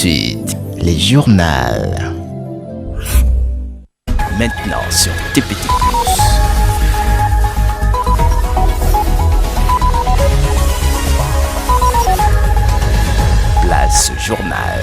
suite, les journaux. Maintenant sur TPT+. Place journal.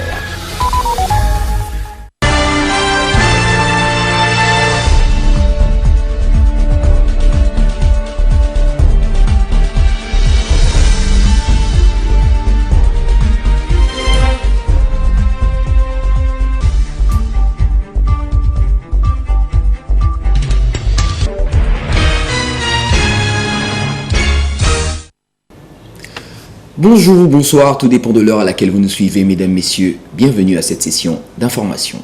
Bonjour, bonsoir, tout dépend de l'heure à laquelle vous nous suivez, mesdames, messieurs. Bienvenue à cette session d'information.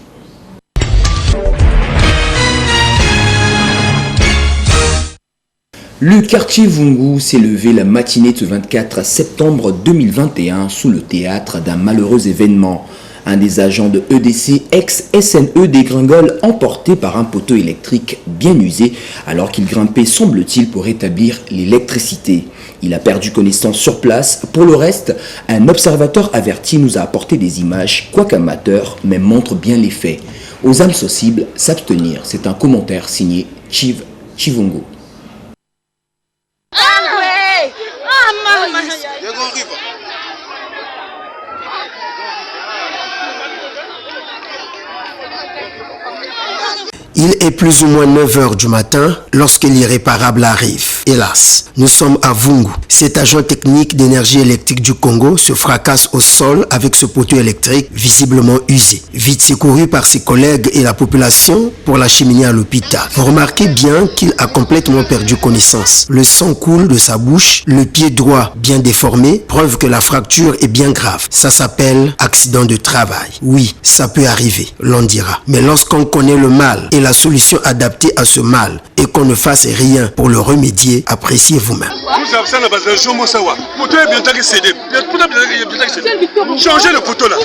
Le quartier Vungu s'est levé la matinée de 24 septembre 2021 sous le théâtre d'un malheureux événement. Un des agents de EDC ex-SNE dégringole emporté par un poteau électrique bien usé alors qu'il grimpait, semble-t-il, pour rétablir l'électricité. Il a perdu connaissance sur place. Pour le reste, un observateur averti nous a apporté des images, quoique amateur, mais montre bien les faits. Aux âmes sensibles, s'abstenir. C'est un commentaire signé Chivungu. Il est plus ou moins 9h du matin lorsque l'irréparable arrive. Hélas, nous sommes à Vungu. Cet agent technique d'énergie électrique du Congo se fracasse au sol avec ce poteau électrique visiblement usé. Vite secouru par ses collègues et la population pour l'acheminer à l'hôpital. Remarquez bien qu'il a complètement perdu connaissance. Le sang coule de sa bouche, le pied droit bien déformé, preuve que la fracture est bien grave. Ça s'appelle accident de travail. Oui, ça peut arriver, l'on dira. Mais lorsqu'on connaît le mal et la solution adaptée à ce mal et qu'on ne fasse rien pour le remédier, appréciez vous-même. Changez le poteau là.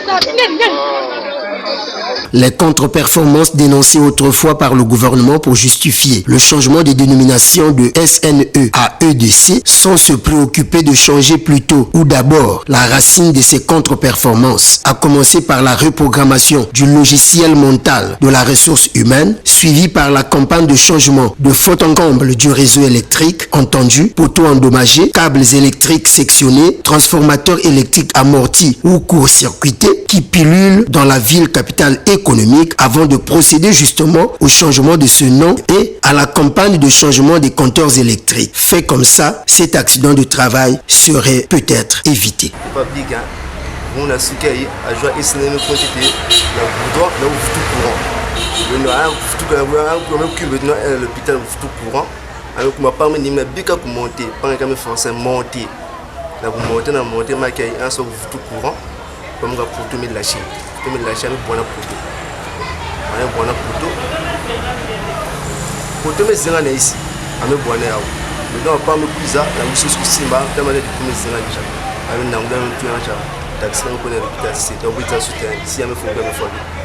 Les contre-performances dénoncées autrefois par le gouvernement pour justifier le changement des dénominations de SNE à EDC sans se préoccuper de changer plutôt ou d'abord la racine de ces contre-performances, à commencer par la reprogrammation du logiciel mental de la ressource humaine, suivi par la campagne de changement de fond en comble du réseau électrique, entendu, poteaux endommagés, câbles électriques sectionnés, transformateurs électriques amortis ou court-circuités qui pilulent dans la ville capitale économique avant de procéder justement au changement de ce nom et à la campagne de changement des compteurs électriques. Fait comme ça, cet accident de travail serait peut-être évité. On a su qu'il y a joué et c'est une quantité la boudin là où tout courant le noir tout quand même l'hôpital tout courant alors qu'on m'a pas mis mais bien qu'à monter pas quand même français monter là vous montez dans monter ma qui un sur tout courant comme on pour tout mettre la chaîne nous bon la poteau on bon la poteau mais c'est là ici on me bon là mais non pas me pizza la mission sur Simba tellement de premier c'est là déjà avec n'a pas tout en charge.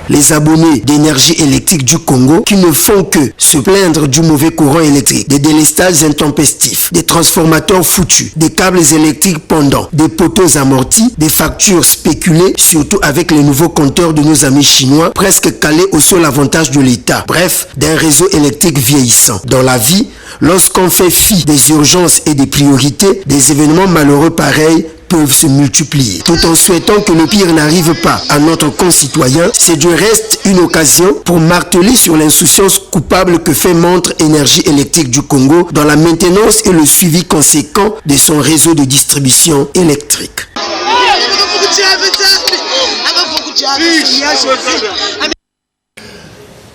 Les abonnés d'énergie électrique du Congo qui ne font que se plaindre du mauvais courant électrique, des délestages intempestifs, des transformateurs foutus, des câbles électriques pendants, des poteaux amortis, des factures spéculées, surtout avec les nouveaux compteurs de nos amis chinois, presque calés au seul avantage de l'État. Bref, d'un réseau électrique vieillissant. Dans la vie, lorsqu'on fait fi des urgences et des priorités, des événements malheureux pareils peuvent se multiplier. Tout en souhaitant que le pire n'arrive pas à notre concitoyen, c'est du reste une occasion pour marteler sur l'insouciance coupable que fait montre Énergie électrique du Congo dans la maintenance et le suivi conséquent de son réseau de distribution électrique.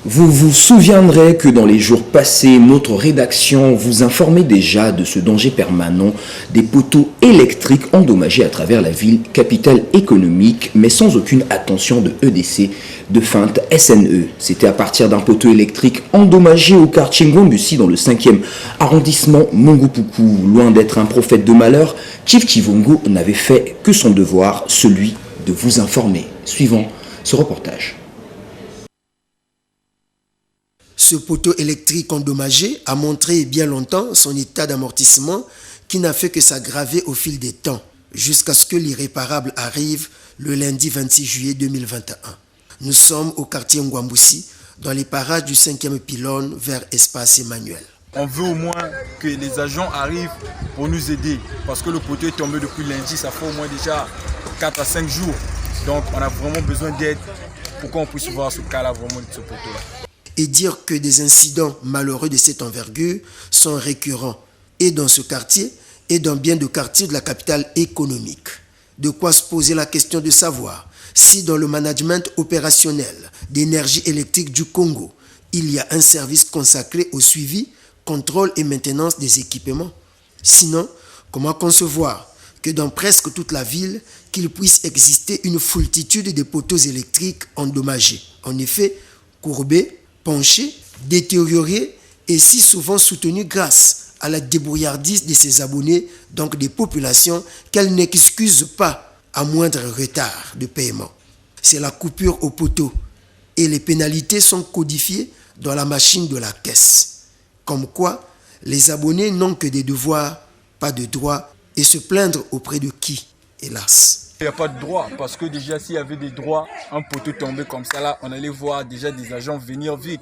Vous vous souviendrez que dans les jours passés, notre rédaction vous informait déjà de ce danger permanent des poteaux électriques endommagés à travers la ville, capitale économique, mais sans aucune attention de EDC, de feinte SNE. C'était à partir d'un poteau électrique endommagé au quartier Ngombusi dans le 5e arrondissement Mongopuku. Loin d'être un prophète de malheur, Chief Chivungu n'avait fait que son devoir, celui de vous informer. Suivant ce reportage. Ce poteau électrique endommagé a montré bien longtemps son état d'amortissement qui n'a fait que s'aggraver au fil des temps, jusqu'à ce que l'irréparable arrive le lundi 26 juillet 2021. Nous sommes au quartier Ngwamboussi, dans les parages du 5e pylône vers Espace Emmanuel. On veut au moins que les agents arrivent pour nous aider. Parce que le poteau est tombé depuis lundi, ça fait au moins déjà 4 à 5 jours. Donc on a vraiment besoin d'aide pour qu'on puisse voir ce cas-là, vraiment de ce poteau-là. Et dire que des incidents malheureux de cette envergure sont récurrents et dans ce quartier et dans bien de quartiers de la capitale économique. De quoi se poser la question de savoir si dans le management opérationnel d'énergie électrique du Congo, il y a un service consacré au suivi, contrôle et maintenance des équipements. Sinon, comment concevoir que dans presque toute la ville, qu'il puisse exister une foultitude de poteaux électriques endommagés, en effet courbés, penchés, détériorés et si souvent soutenus grâce à la débrouillardise de ses abonnés, donc des populations qu'elles n'excusent pas à moindre retard de paiement. C'est la coupure au poteau et les pénalités sont codifiées dans la machine de la caisse. Comme quoi, les abonnés n'ont que des devoirs, pas de droits, et se plaindre auprès de qui, hélas. Il n'y a pas de droit, parce que déjà s'il y avait des droits, un poteau tombé comme ça là, on allait voir déjà des agents venir vite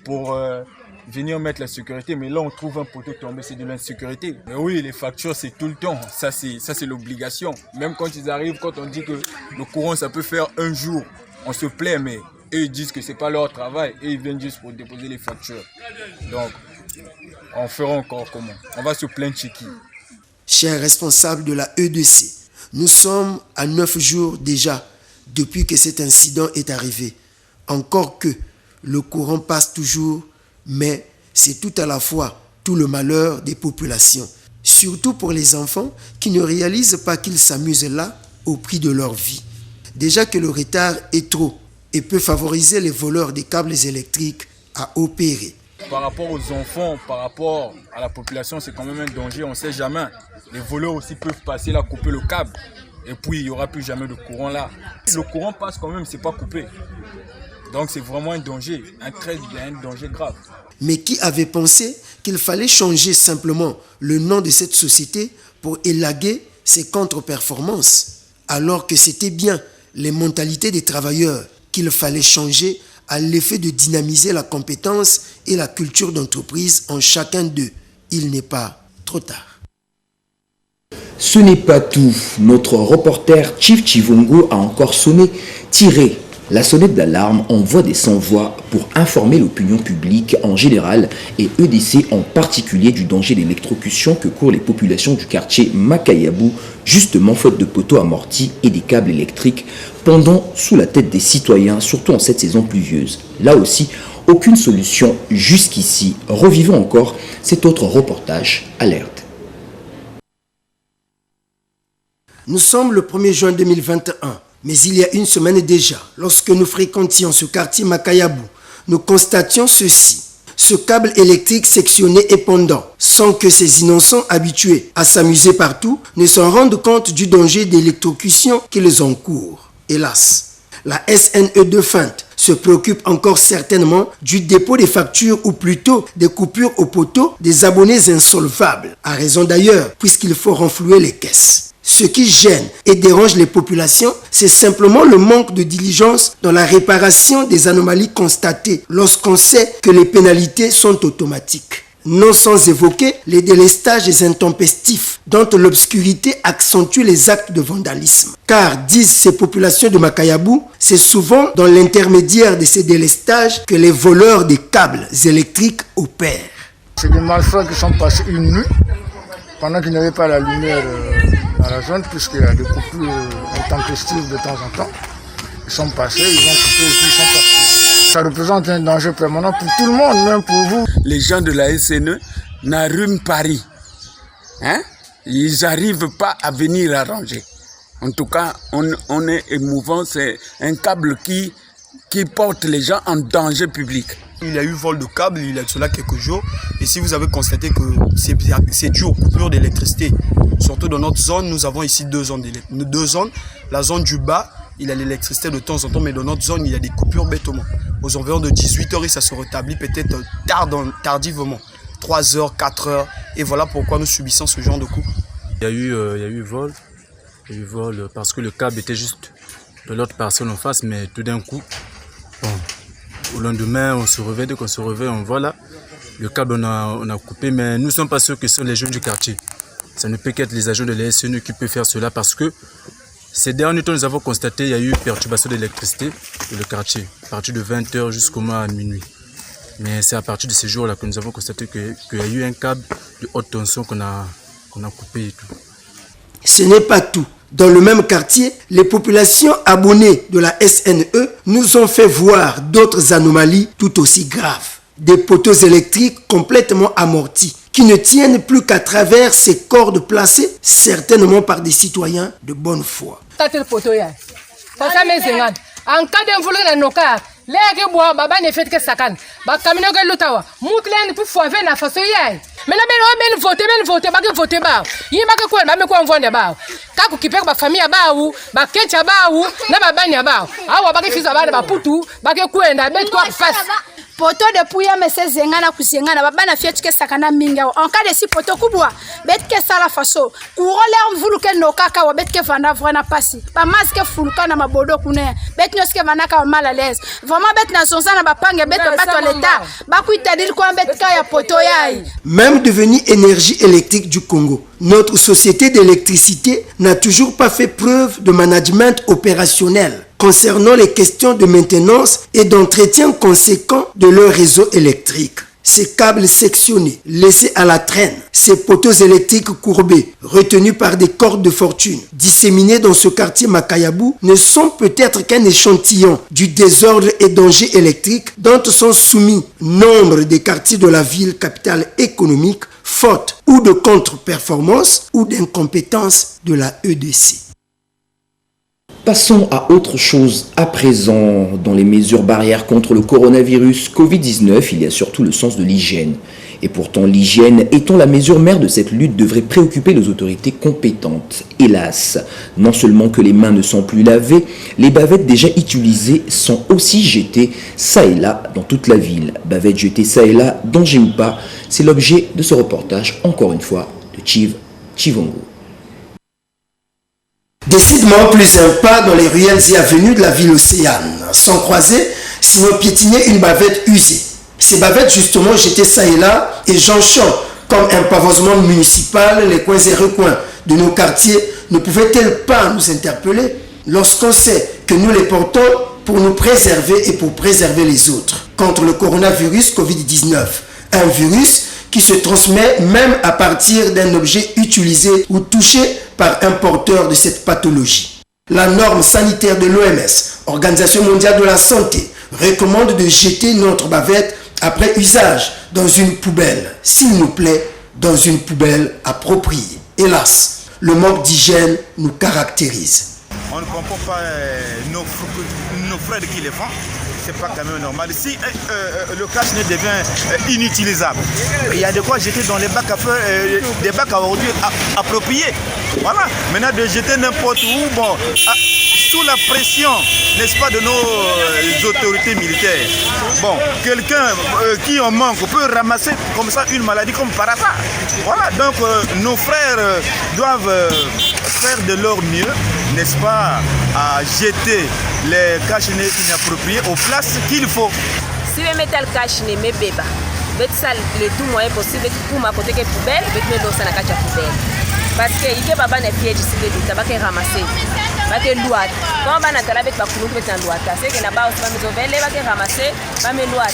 pour venir mettre la sécurité. Mais là on trouve un poteau tombé, c'est de l'insécurité. Mais oui, les factures c'est tout le temps, ça c'est l'obligation. Même quand ils arrivent, quand on dit que le courant ça peut faire un jour, on se plaît, mais eux ils disent que c'est pas leur travail et ils viennent juste pour déposer les factures. Donc on fera encore comment? On va se plaindre chez qui? Chers responsables de la EDC, nous sommes à 9 jours déjà depuis que cet incident est arrivé. Encore que le courant passe toujours, mais c'est tout à la fois tout le malheur des populations. Surtout pour les enfants qui ne réalisent pas qu'ils s'amusent là au prix de leur vie. Déjà que le retard est trop et peut favoriser les voleurs des câbles électriques à opérer. Par rapport aux enfants, par rapport à la population, c'est quand même un danger, on ne sait jamais. Les voleurs aussi peuvent passer là, couper le câble. Et puis, il n'y aura plus jamais de courant là. Le courant passe quand même, c'est pas coupé. Donc, c'est vraiment un danger, un danger grave. Mais qui avait pensé qu'il fallait changer simplement le nom de cette société pour élaguer ses contre-performances, alors que c'était bien les mentalités des travailleurs qu'il fallait changer à l'effet de dynamiser la compétence et la culture d'entreprise en chacun d'eux. Il n'est pas trop tard. Ce n'est pas tout. Notre reporter Chief Chivungo a encore tiré la sonnette d'alarme en voix des sans-voix pour informer l'opinion publique en général et EDC en particulier du danger d'électrocution que courent les populations du quartier Makayabou, justement faute de poteaux amortis et des câbles électriques pendant sous la tête des citoyens, surtout en cette saison pluvieuse. Là aussi, aucune solution jusqu'ici. Revivons encore cet autre reportage alerte. Nous sommes le 1er juin 2021, mais il y a une semaine déjà, lorsque nous fréquentions ce quartier Makayabou, nous constations ceci. Ce câble électrique sectionné et pendant, sans que ces innocents habitués à s'amuser partout ne se rendent compte du danger d'électrocution qu'ils encourent. Hélas, la SNE2 feinte se préoccupe encore certainement du dépôt des factures ou plutôt des coupures au poteau des abonnés insolvables, à raison d'ailleurs puisqu'il faut renflouer les caisses. Ce qui gêne et dérange les populations, c'est simplement le manque de diligence dans la réparation des anomalies constatées lorsqu'on sait que les pénalités sont automatiques. Non sans évoquer les délestages intempestifs dont l'obscurité accentue les actes de vandalisme. Car, disent ces populations de Makayabou, c'est souvent dans l'intermédiaire de ces délestages que les voleurs des câbles électriques opèrent. C'est des malfrats qui sont passés une nuit pendant qu'il n'y avait pas la lumière dans la zone, puisqu'il y a des coupures intempestives de temps en temps. Ils sont passés, ils ont coupé et puis ils sont partis. Ça représente un danger permanent pour tout le monde, même pour vous. Les gens de la SNE n'arrument Paris. Ils n'arrivent pas à venir arranger. En tout cas, on est émouvant. C'est un câble qui porte les gens en danger public. Il y a eu vol de câbles il y a cela quelques jours. Et si vous avez constaté que c'est dû aux coupures d'électricité, surtout dans notre zone, nous avons ici deux zones. La zone du bas, il y a l'électricité de temps en temps, mais dans notre zone, il y a des coupures bêtement. Aux environs de 18h, et ça se rétablit peut-être tardivement. 3h, 4h. Et voilà pourquoi nous subissons ce genre de coups. Il y a eu vol parce que le câble était juste de l'autre personne en face, mais tout d'un coup, bon, au lendemain, on se réveille, dès qu'on se réveille, on voit là, le câble on a coupé, mais nous ne sommes pas sûrs que ce sont les jeunes du quartier. Ça ne peut qu'être les agents de la SNE qui peuvent faire cela parce que ces derniers temps, nous avons constaté qu'il y a eu perturbation d'électricité dans le quartier, à partir de 20h jusqu'au moins à minuit. Mais c'est à partir de ces jours-là que nous avons constaté qu'il y a eu un câble de haute tension qu'on a coupé et tout. Ce n'est pas tout. Dans le même quartier, les populations abonnées de la SNE nous ont fait voir d'autres anomalies tout aussi graves. Des poteaux électriques complètement amortis qui ne tiennent plus qu'à travers ces cordes placées, certainement par des citoyens de bonne foi. En cas d'involonté dans nos cas, les gens boivent, baba ne fait que ça can. Bah camino que l'outawa, moutlen pour faire na façon yai. Mais là ben voter, bah que voter bah. Il m'a que quoi, bah me quoi on voit bah. Quand qui perd ba famille bah ou, bah kencha bah ou, na ba banya bah. Ah wa bah que fils bah putu, bah que quoi na ben quoi face. Poto de puya mese zengana kusengana babana fiatu ke sakana minga en cas de si poto kubwa betke sala faso kurole mvuluke no kaka wa betke vanda vrena pasi ba maske fuluka na mabodo kune bet nyoske vanaka mal à l'aise vraiment bet na sonza na bapange bet bato l'état ba kuitadil ko betka ya poto yai. Même devenu énergie électrique du Congo, notre société d'électricité n'a toujours pas fait preuve de management opérationnel concernant les questions de maintenance et d'entretien conséquent de leur réseau électrique. Ces câbles sectionnés, laissés à la traîne, ces poteaux électriques courbés, retenus par des cordes de fortune, disséminés dans ce quartier Makayabou, ne sont peut-être qu'un échantillon du désordre et danger électrique dont sont soumis nombre des quartiers de la ville capitale économique, faute ou de contre-performance ou d'incompétence de la EDC. Passons à autre chose à présent. Dans les mesures barrières contre le coronavirus Covid-19, il y a surtout le sens de l'hygiène. Et pourtant, l'hygiène étant la mesure mère de cette lutte devrait préoccuper les autorités compétentes. Hélas, non seulement que les mains ne sont plus lavées, les bavettes déjà utilisées sont aussi jetées ça et là dans toute la ville. Bavettes jetées ça et là, danger ou pas, c'est l'objet de ce reportage, encore une fois, de Chivongo. Décidément plus un pas dans les ruelles et avenues de la ville océane. Sans croiser, sinon piétiner une bavette usée. Ces bavettes justement jetées ça et là et jonchant comme un pavoisement municipal les coins et recoins de nos quartiers ne pouvaient-elles pas nous interpeller lorsqu'on sait que nous les portons pour nous préserver et pour préserver les autres contre le coronavirus Covid-19, un virus qui se transmet même à partir d'un objet utilisé ou touché par un porteur de cette pathologie. La norme sanitaire de l'OMS, Organisation mondiale de la santé, recommande de jeter notre bavette après usage dans une poubelle, s'il nous plaît, dans une poubelle appropriée. Hélas, le manque d'hygiène nous caractérise. On ne comprend pas nos frères qui les font. C'est pas quand même normal. Si le cache-nez devient inutilisable, il y a de quoi jeter dans les bacs à feu, des bacs à ordures appropriés. Voilà. Maintenant de jeter n'importe où, bon, sous la pression, n'est-ce pas, de nos autorités militaires. Bon, quelqu'un qui en manque peut ramasser comme ça une maladie comme par hasard. Voilà. Donc nos frères doivent faire de leur mieux, n'est-ce pas, à jeter les cache-nez inappropriés aux places qu'il faut. Si vous mettez le cache-nez, mais bébé, ça le tout moyen possible pour ma côté que poubelle, mais l'eau ça n'a qu'à poubelle. Parce que il y a pas de piège ici de tabac qui ramasser. Pas de loi. Quand on a la bête pas pour nous mettre en loi. C'est que n'a pas aussi pas nous ouvrir, les va ramasser, pas mes lois.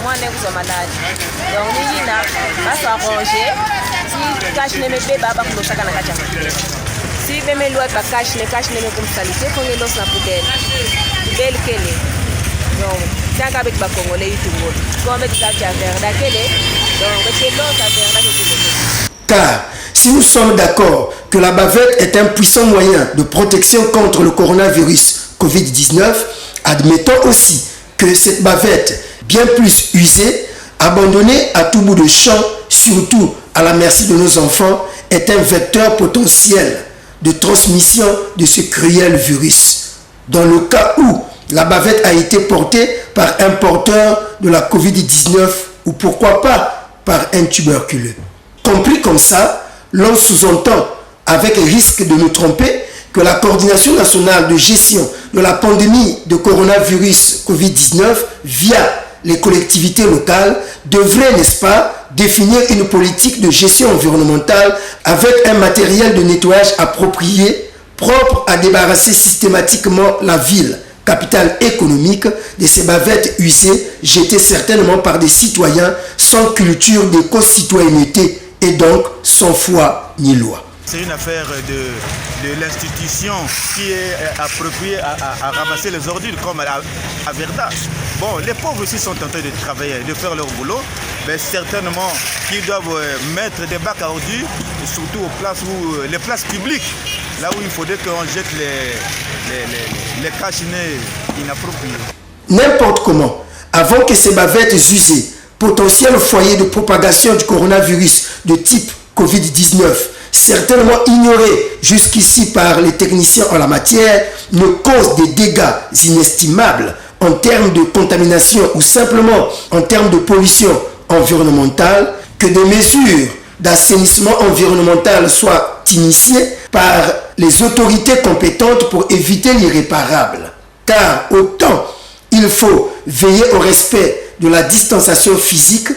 Moi on est aux malades. Donc il y a pas s'arranger. Si cache-nez mais bébé, pas pour ça n'a qu'à si vous me louez pas cache les comme salité, vous les dans la poubelle. Poubelle qu'elle est. Donc, c'est un avec les Congolais tout le monde. Comme avec la verre d'akele, donc c'est l'autre verre d'akele. Car si nous sommes d'accord que la bavette est un puissant moyen de protection contre le coronavirus Covid-19, admettons aussi que cette bavette, bien plus usée, abandonnée à tout bout de champ, surtout à la merci de nos enfants, est un vecteur potentiel de transmission de ce cruel virus. Dans le cas où la bavette a été portée par un porteur de la Covid-19 ou pourquoi pas par un tuberculeux. Compris comme ça, l'on sous-entend, avec risque de nous tromper, que la coordination nationale de gestion de la pandémie de coronavirus Covid-19 via les collectivités locales devrait, n'est-ce pas, définir une politique de gestion environnementale avec un matériel de nettoyage approprié, propre à débarrasser systématiquement la ville, capitale économique, de ces bavettes usées jetées certainement par des citoyens sans culture d'éco-citoyenneté et donc sans foi ni loi. C'est une affaire de l'institution qui est appropriée à ramasser les ordures comme à Verdas. Bon, les pauvres aussi sont en train de travailler, de faire leur boulot, mais certainement qu'ils doivent mettre des bacs à ordures, surtout les places publiques, là où il faudrait qu'on jette les cachinets inappropriés. N'importe comment, avant que ces bavettes usées, potentiel foyer de propagation du coronavirus de type Covid-19, certainement ignoré jusqu'ici par les techniciens en la matière, ne cause des dégâts inestimables en termes de contamination ou simplement en termes de pollution environnementale, que des mesures d'assainissement environnemental soient initiées par les autorités compétentes pour éviter l'irréparable. Car autant il faut veiller au respect de la distanciation physique,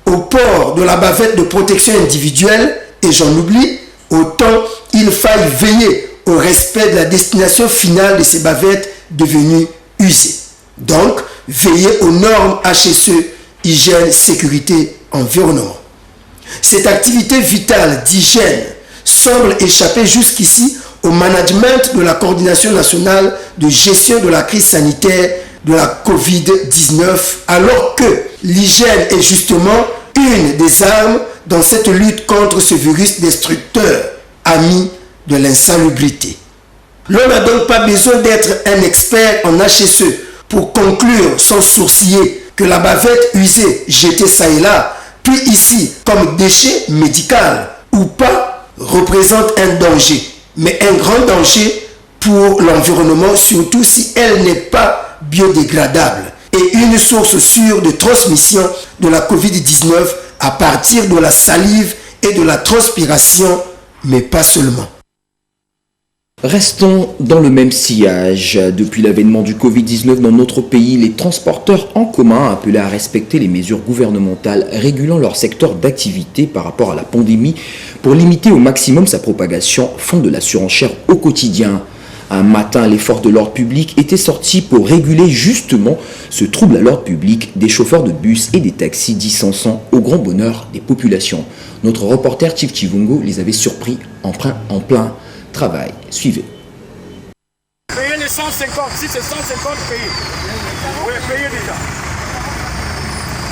au port de la bavette de protection individuelle, et j'en oublie, autant il faille veiller au respect de la destination finale de ces bavettes devenues usées. Donc, veiller aux normes HSE, hygiène, sécurité, environnement. Cette activité vitale d'hygiène semble échapper jusqu'ici au management de la coordination nationale de gestion de la crise sanitaire de la Covid-19, alors que l'hygiène est justement une des armes dans cette lutte contre ce virus destructeur, ami de l'insalubrité. L'on n'a donc pas besoin d'être un expert en HSE pour conclure sans sourciller que la bavette usée jetée ça et là, puis ici comme déchet médical ou pas, représente un danger, mais un grand danger pour l'environnement, surtout si elle n'est pas biodégradable et une source sûre de transmission de la Covid-19 à partir de la salive et de la transpiration, mais pas seulement. Restons dans le même sillage. Depuis l'avènement du Covid-19 dans notre pays, les transporteurs en commun appelés à respecter les mesures gouvernementales régulant leur secteur d'activité par rapport à la pandémie pour limiter au maximum sa propagation font de la surenchère au quotidien. Un matin, les forces de l'ordre public étaient sortis pour réguler justement ce trouble à l'ordre public des chauffeurs de bus et des taxis disensant au grand bonheur des populations. Notre reporter Chief Chivungo les avait surpris en plein travail. Suivez. Payez les 150, si c'est 150 payés. Oui, payez déjà.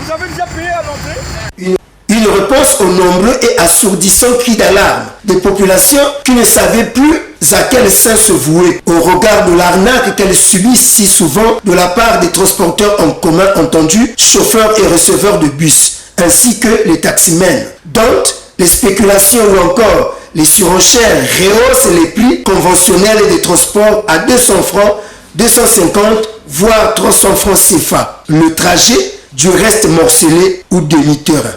Vous avez déjà payé à l'entrée? Une réponse aux nombreux et assourdissants cris d'alarme des populations qui ne savaient plus à quel sein se vouer au regard de l'arnaque qu'elles subissent si souvent de la part des transporteurs en commun entendus, chauffeurs et receveurs de bus, ainsi que les taximens. Donc, les spéculations ou encore les surenchères rehaussent les prix conventionnels des transports à 200 francs, 250, voire 300 francs CFA. Le trajet du reste morcelé ou demi-terrain.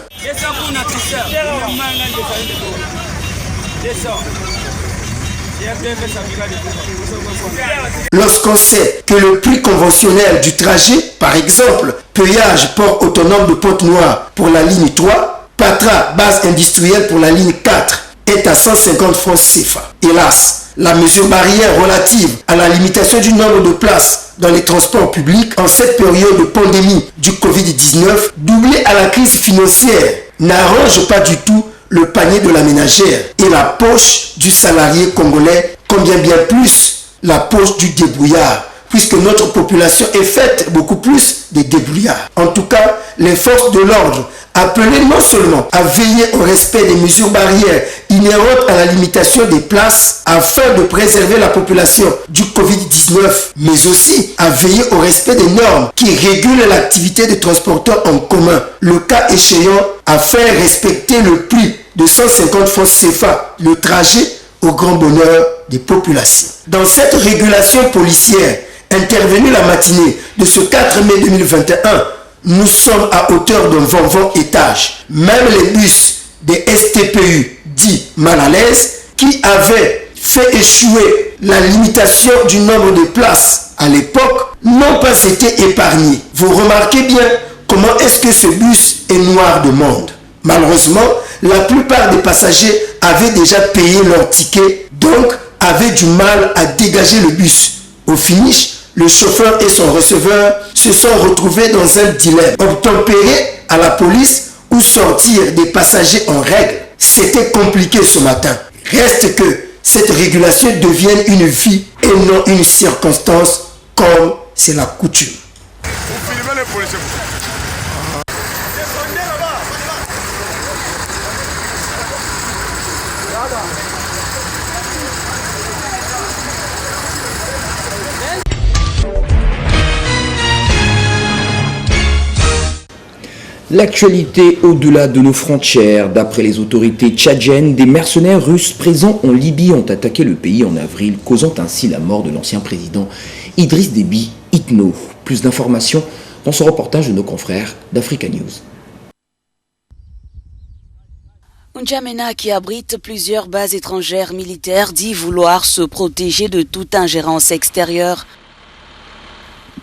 Lorsqu'on sait que le prix conventionnel du trajet, par exemple, Peuillage Port Autonome de Pointe-Noire pour la ligne 3, Patra Base Industrielle pour la ligne 4, est à 150 francs CFA. Hélas, la mesure barrière relative à la limitation du nombre de places dans les transports publics en cette période de pandémie du Covid-19, doublée à la crise financière, n'arrange pas du tout le panier de la ménagère et la poche du salarié congolais, combien bien plus la poche du débrouillard, puisque notre population est faite beaucoup plus des débrouillards. En tout cas, les forces de l'ordre, appelées non seulement à veiller au respect des mesures barrières inhérentes à la limitation des places afin de préserver la population du Covid-19, mais aussi à veiller au respect des normes qui régulent l'activité des transporteurs en commun, le cas échéant à faire respecter le prix de 150 francs CFA, le trajet au grand bonheur des populations. Dans cette régulation policière intervenue la matinée de ce 4 mai 2021, nous sommes à hauteur d'un 20 étage. Même les bus des STPU dits mal à l'aise qui avaient fait échouer la limitation du nombre de places à l'époque n'ont pas été épargnés. Vous remarquez bien comment est-ce que ce bus est noir de monde. Malheureusement, la plupart des passagers avaient déjà payé leur ticket, donc avaient du mal à dégager le bus. Au finish, le chauffeur et son receveur se sont retrouvés dans un dilemme. Obtempérer à la police ou sortir des passagers en règle. C'était compliqué ce matin. Reste que cette régulation devienne une vie et non une circonstance comme c'est la coutume. L'actualité au-delà de nos frontières. D'après les autorités tchadiennes, des mercenaires russes présents en Libye ont attaqué le pays en avril, causant ainsi la mort de l'ancien président Idriss Déby Itno. Plus d'informations dans ce reportage de nos confrères d'Africa News. N'Djamena, qui abrite plusieurs bases étrangères militaires, dit vouloir se protéger de toute ingérence extérieure.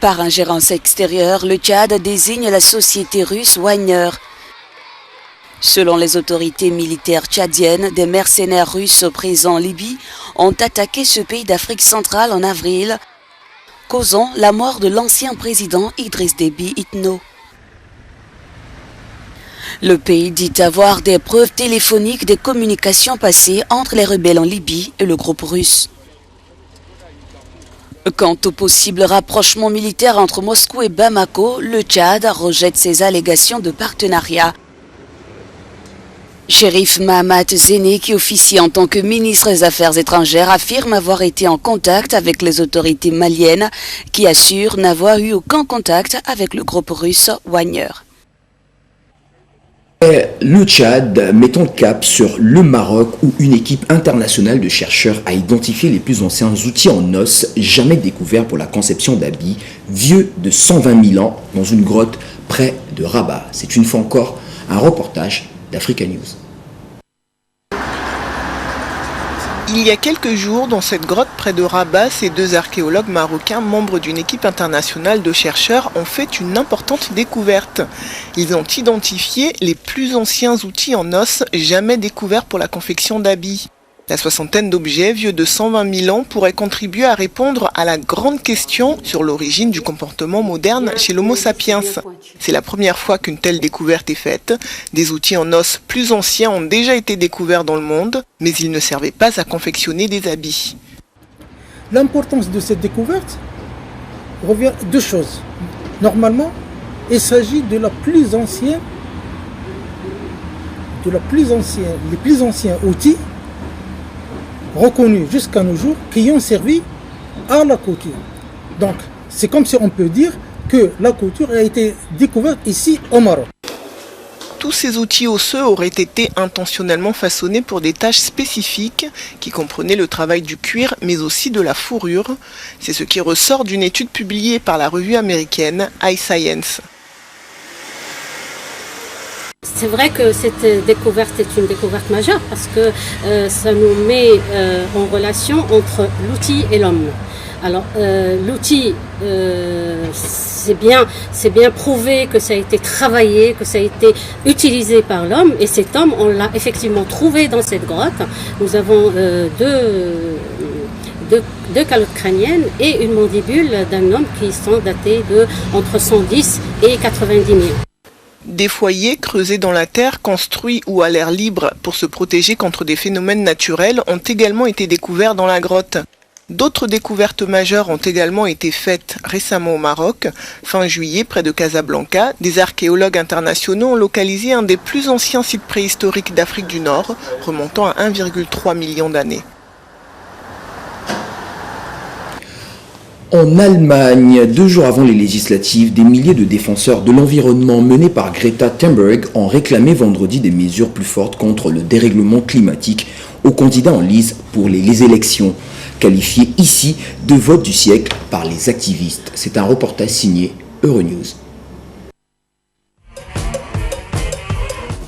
Par ingérence extérieure, le Tchad désigne la société russe Wagner. Selon les autorités militaires tchadiennes, des mercenaires russes présents en Libye ont attaqué ce pays d'Afrique centrale en avril, causant la mort de l'ancien président Idriss Déby Itno. Le pays dit avoir des preuves téléphoniques des communications passées entre les rebelles en Libye et le groupe russe. Quant au possible rapprochement militaire entre Moscou et Bamako, le Tchad rejette ces allégations de partenariat. Chérif Mahamat Zéné, qui officie en tant que ministre des Affaires étrangères, affirme avoir été en contact avec les autorités maliennes, qui assurent n'avoir eu aucun contact avec le groupe russe Wagner. Le Tchad mettant le cap sur le Maroc où une équipe internationale de chercheurs a identifié les plus anciens outils en os jamais découverts pour la conception d'habits vieux de 120 000 ans dans une grotte près de Rabat. C'est une fois encore un reportage d'Africa News. Il y a quelques jours, dans cette grotte près de Rabat, ces deux archéologues marocains, membres d'une équipe internationale de chercheurs, ont fait une importante découverte. Ils ont identifié les plus anciens outils en os jamais découverts pour la confection d'habits. La soixantaine d'objets vieux de 120 000 ans pourrait contribuer à répondre à la grande question sur l'origine du comportement moderne chez l'Homo sapiens. C'est la première fois qu'une telle découverte est faite. Des outils en os plus anciens ont déjà été découverts dans le monde, mais ils ne servaient pas à confectionner des habits. L'importance de cette découverte revient à deux choses. Normalement, il s'agit de les plus anciens outils reconnus jusqu'à nos jours qui ont servi à la couture. Donc, c'est comme si on peut dire que la couture a été découverte ici au Maroc. Tous ces outils osseux auraient été intentionnellement façonnés pour des tâches spécifiques qui comprenaient le travail du cuir mais aussi de la fourrure. C'est ce qui ressort d'une étude publiée par la revue américaine iScience. C'est vrai que cette découverte est une découverte majeure parce que ça nous met en relation entre l'outil et l'homme. Alors l'outil, c'est bien prouvé que ça a été travaillé, que ça a été utilisé par l'homme, et cet homme, on l'a effectivement trouvé dans cette grotte. Nous avons deux calottes crâniennes et une mandibule d'un homme qui sont datés de entre 110 et 90 000. Des foyers creusés dans la terre, construits ou à l'air libre pour se protéger contre des phénomènes naturels ont également été découverts dans la grotte. D'autres découvertes majeures ont également été faites récemment au Maroc. Fin juillet, près de Casablanca, des archéologues internationaux ont localisé un des plus anciens sites préhistoriques d'Afrique du Nord, remontant à 1,3 million d'années. En Allemagne, 2 jours avant les législatives, des milliers de défenseurs de l'environnement menés par Greta Thunberg ont réclamé vendredi des mesures plus fortes contre le dérèglement climatique aux candidats en lice pour les élections, qualifiées ici de vote du siècle par les activistes. C'est un reportage signé Euronews.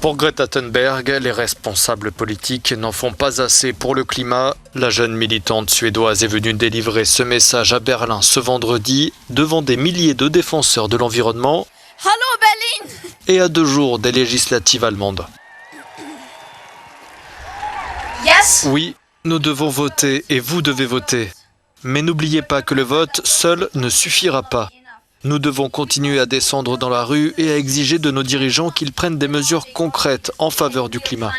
Pour Greta Thunberg, les responsables politiques n'en font pas assez pour le climat. La jeune militante suédoise est venue délivrer ce message à Berlin ce vendredi devant des milliers de défenseurs de l'environnement. Hallo Berlin! Et à 2 jours des législatives allemandes. Yes! Oui, nous devons voter et vous devez voter. Mais n'oubliez pas que le vote seul ne suffira pas. Nous devons continuer à descendre dans la rue et à exiger de nos dirigeants qu'ils prennent des mesures concrètes en faveur du climat.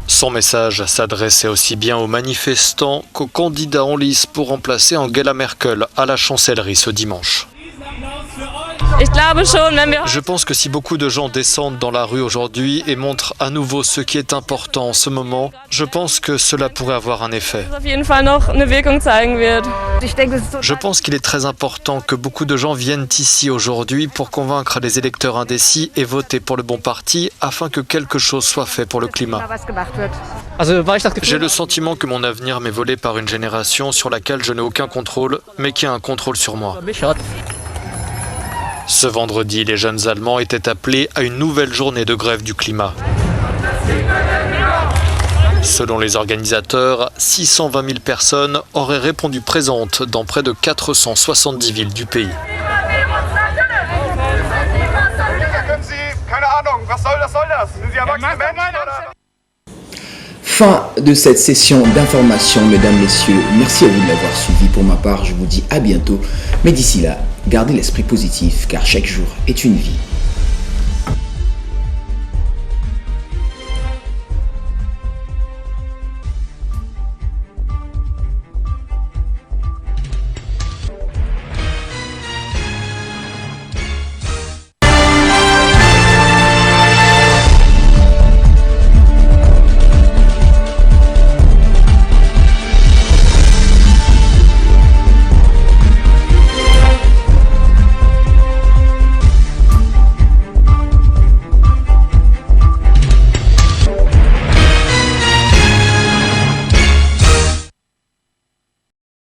Son message s'adressait aussi bien aux manifestants qu'aux candidats en lice pour remplacer Angela Merkel à la chancellerie ce dimanche. Je pense que si beaucoup de gens descendent dans la rue aujourd'hui et montrent à nouveau ce qui est important en ce moment, je pense que cela pourrait avoir un effet. Je pense qu'il est très important que beaucoup de gens viennent ici aujourd'hui pour convaincre les électeurs indécis et voter pour le bon parti afin que quelque chose soit fait pour le climat. J'ai le sentiment que mon avenir m'est volé par une génération sur laquelle je n'ai aucun contrôle, mais qui a un contrôle sur moi. Ce vendredi, les jeunes Allemands étaient appelés à une nouvelle journée de grève du climat. Selon les organisateurs, 620 000 personnes auraient répondu présentes dans près de 470 villes du pays. Fin de cette session d'information, mesdames, messieurs. Merci à vous de l'avoir suivi. Pour ma part, je vous dis à bientôt. Mais d'ici là, gardez l'esprit positif, car chaque jour est une vie.